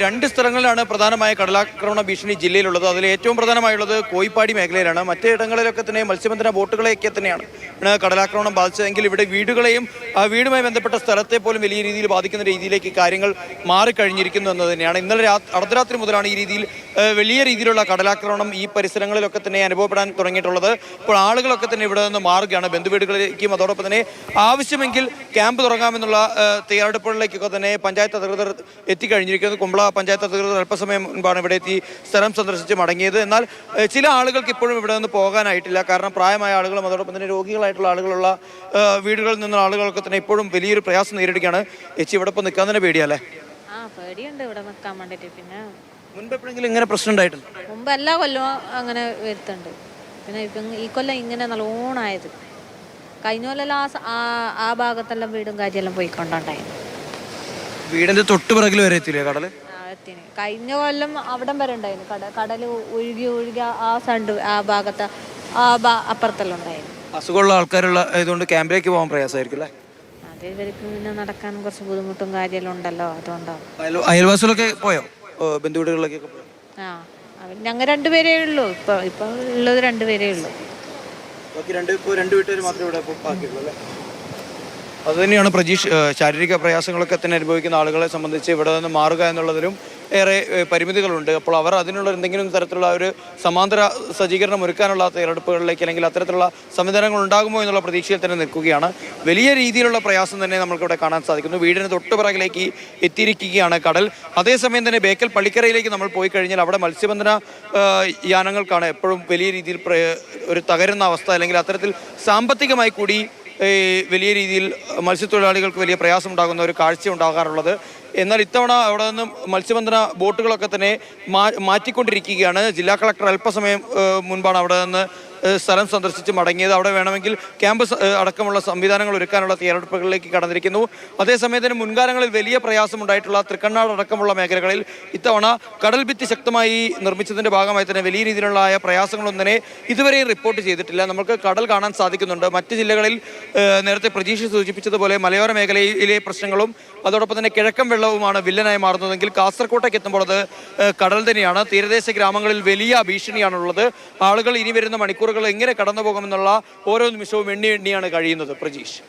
രണ്ട് സ്ഥലങ്ങളിലാണ് പ്രധാനമായ കടലാക്രമണ ഭീഷണി ജില്ലയിലുള്ളത്. അതിൽ ഏറ്റവും പ്രധാനമായുള്ളത് കോയിപ്പാടി മേഖലയിലാണ്. മറ്റിടങ്ങളിലൊക്കെ തന്നെ മത്സ്യബന്ധന ബോട്ടുകളെയൊക്കെ തന്നെയാണ് കടലാക്രമണം ബാധിച്ചതെങ്കിൽ ഇവിടെ വീടുകളെയും ആ വീടുമായി ബന്ധപ്പെട്ട സ്ഥലത്തെ പോലും വലിയ രീതിയിൽ ബാധിക്കുന്ന രീതിയിലേക്ക് കാര്യങ്ങൾ മാറിക്കഴിഞ്ഞിരിക്കുന്നു എന്ന് തന്നെയാണ്. ഇന്നലെ അർദ്ധരാത്രി മുതലാണ് ഈ രീതിയിൽ വലിയ രീതിയിലുള്ള കടലാക്രമണം ഈ പരിസരങ്ങളിലൊക്കെ തന്നെ അനുഭവപ്പെടാൻ തുടങ്ങിയിട്ടുള്ളത്. ഇപ്പോൾ ആളുകളൊക്കെ തന്നെ ഇവിടെ നിന്ന് മാറുകയാണ് ബന്ധുവീടുകളിലേക്കും. അതോടൊപ്പം തന്നെ ആവശ്യമെങ്കിൽ ക്യാമ്പ് തുടങ്ങാമെന്നുള്ള തയ്യാറെടുപ്പുകളിലേക്കൊക്കെ തന്നെ പഞ്ചായത്ത് അധികൃതർ എത്തിക്കഴിഞ്ഞിരിക്കുന്നത്. കുമ്പള പഞ്ചായത്ത് അധികൃതർ അല്പസമയം മുൻപാണ് ഇവിടെ എത്തി സ്ഥലം സന്ദർശിച്ച് മടങ്ങിയത്. എന്നാൽ ചില ആളുകൾക്ക് ഇപ്പോഴും ഇവിടെ നിന്ന് പോകാനായിട്ടില്ല. കാരണം പ്രായമായ ആളുകളും അതോടൊപ്പം തന്നെ രോഗികളായിട്ടുള്ള ആളുകളുള്ള വീടുകളിൽ നിന്നുള്ള ആളുകളൊക്കെ തന്നെ ഇപ്പോഴും വലിയൊരു പ്രയാസം നേരിടുകയാണ്. ചേച്ചി ഇവിടെ ഇപ്പോൾ നിൽക്കാൻ തന്നെ പേടിയല്ലേ? പേടിയുണ്ട് ഇവിടെ നിൽക്കാൻ വേണ്ടിയിട്ട്. പിന്നെ മുൻപ് എപ്പോഴെങ്കിലും ഇങ്ങനെ പ്രശ്നം ഉണ്ടായിട്ടുണ്ട്? മുമ്പ് എല്ലാ കൊല്ലവും അങ്ങനെ വരുത്തുണ്ട്. പിന്നെ ഇപ്പം ഈ കൊല്ലം ഇങ്ങനെ നല്ലോണമായത്. കഴിഞ്ഞ കൊല്ലം ആ ഭാഗത്തെല്ലാം വീടും കാര്യമെല്ലാം പോയിക്കൊണ്ടുണ്ടായി. വീടിന്റെ തൊട്ട് പിറകിൽ വരെ എത്തില്ലേ കടല്? കഴിഞ്ഞ കൊല്ലം അവിടം വരെ ഉണ്ടായിരുന്നു. കടൽ ഒഴുകി ആ സൈഡ് ആ ഭാഗത്ത് അപ്പുറത്തെല്ലാം ഉണ്ടായിരുന്നു. അസുഖമുള്ള ആൾക്കാരുള്ള ആയതുകൊണ്ട് ക്യാമ്പിലേക്ക് പോകാൻ പ്രയാസമായിരിക്കും അല്ലേ? അത് ഇവർക്ക് പിന്നെ നടക്കാൻ കുറച്ച് ബുദ്ധിമുട്ടും കാര്യമെല്ലാം ഉണ്ടല്ലോ, അതുകൊണ്ടാണ്. അയൽവാസികളൊക്കെ പോയോ? ബന്ധുവീടുകളിലേക്കൊക്കെ പോയോ? ഞങ്ങൾ രണ്ടുപേരേ ഉള്ളൂ. ഇപ്പൊ ഉള്ളത് രണ്ടുപേരേ ഉള്ളൂ. രണ്ട് വീട്ടുകാർ മാത്രമേ ഇവിടെ ബാക്കിയുള്ളൂ അല്ലേ? അതുതന്നെയാണ് പ്രജീഷ്. ശാരീരിക പ്രയാസങ്ങളൊക്കെ തന്നെ അനുഭവിക്കുന്ന ആളുകളെ സംബന്ധിച്ച് ഇവിടെ നിന്ന് മാറുക എന്നുള്ളതിലും ഏറെ പരിമിതികളുണ്ട്. അപ്പോൾ അവർ അതിനുള്ള എന്തെങ്കിലും തരത്തിലുള്ള ഒരു സമാന്തര സജ്ജീകരണം ഒരുക്കാനുള്ള തയ്യാറെടുപ്പുകളിലേക്ക് അല്ലെങ്കിൽ അത്തരത്തിലുള്ള സംവിധാനങ്ങൾ ഉണ്ടാകുമോ എന്നുള്ള പ്രതീക്ഷയിൽ തന്നെ നിൽക്കുകയാണ്. വലിയ രീതിയിലുള്ള പ്രയാസം തന്നെ നമുക്കിവിടെ കാണാൻ സാധിക്കുന്നു. വീടിന് തൊട്ടുപിറകിലേക്ക് എത്തിയിരിക്കുകയാണ് കടൽ. അതേസമയം തന്നെ ബേക്കൽ പള്ളിക്കരയിലേക്ക് നമ്മൾ പോയി കഴിഞ്ഞാൽ അവിടെ മത്സ്യബന്ധന യാനങ്ങൾക്കാണ് എപ്പോഴും വലിയ രീതിയിൽ ഒരു തകരുന്ന അവസ്ഥ, അല്ലെങ്കിൽ അത്തരത്തിൽ സാമ്പത്തികമായി കൂടി വലിയ രീതിയിൽ മത്സ്യത്തൊഴിലാളികൾക്ക് വലിയ പ്രയാസം ഉണ്ടാകുന്ന ഒരു കാഴ്ച ഉണ്ടാകാറുള്ളത്. എന്നാൽ ഇത്തവണ അവിടെ നിന്ന് മത്സ്യബന്ധന ബോട്ടുകളൊക്കെ തന്നെ മാറ്റിക്കൊണ്ടിരിക്കുകയാണ്. ജില്ലാ കളക്ടർ അല്പസമയം മുൻപാണ് അവിടെ നിന്ന് സ്ഥലം സന്ദർശിച്ച് മടങ്ങിയത്. അവിടെ വേണമെങ്കിൽ ക്യാമ്പ് അടക്കമുള്ള സംവിധാനങ്ങൾ ഒരുക്കാനുള്ള തയ്യാറെടുപ്പുകളിലേക്ക് കടന്നിരിക്കുന്നു. അതേസമയം തന്നെ മുൻകാലങ്ങളിൽ വലിയ പ്രയാസമുണ്ടായിട്ടുള്ള തൃക്കണ്ണാട് അടക്കമുള്ള മേഖലകളിൽ ഇത്തവണ കടൽ ഭിത്തി ശക്തമായി നിർമ്മിച്ചതിൻ്റെ ഭാഗമായി തന്നെ വലിയ രീതിയിലുള്ള പ്രയാസങ്ങളൊന്നും തന്നെ ഇതുവരെയും റിപ്പോർട്ട് ചെയ്തിട്ടില്ല. നമുക്ക് കടൽ കാണാൻ സാധിക്കുന്നുണ്ട്. മറ്റ് ജില്ലകളിൽ നേരത്തെ പ്രതീക്ഷ സൂചിപ്പിച്ചതുപോലെ മലയോര മേഖലയിലെ പ്രശ്നങ്ങളും അതോടൊപ്പം തന്നെ കിഴക്കൻ വെള്ളവുമാണ് വില്ലനായി മാറുന്നതെങ്കിൽ കാസർകോട്ടേക്ക് എത്തുമ്പോൾ അത് കടൽ തന്നെയാണ്. തീരദേശ ഗ്രാമങ്ങളിൽ വലിയ ഭീഷണിയാണുള്ളത്. ആളുകൾ ഇനി വരുന്ന മണിക്കൂറുകൾ എങ്ങനെ കടന്നു പോകുമെന്നുള്ള ഓരോ നിമിഷവും എണ്ണിയാണ് കഴിയുന്നത്. പ്രജീഷ്.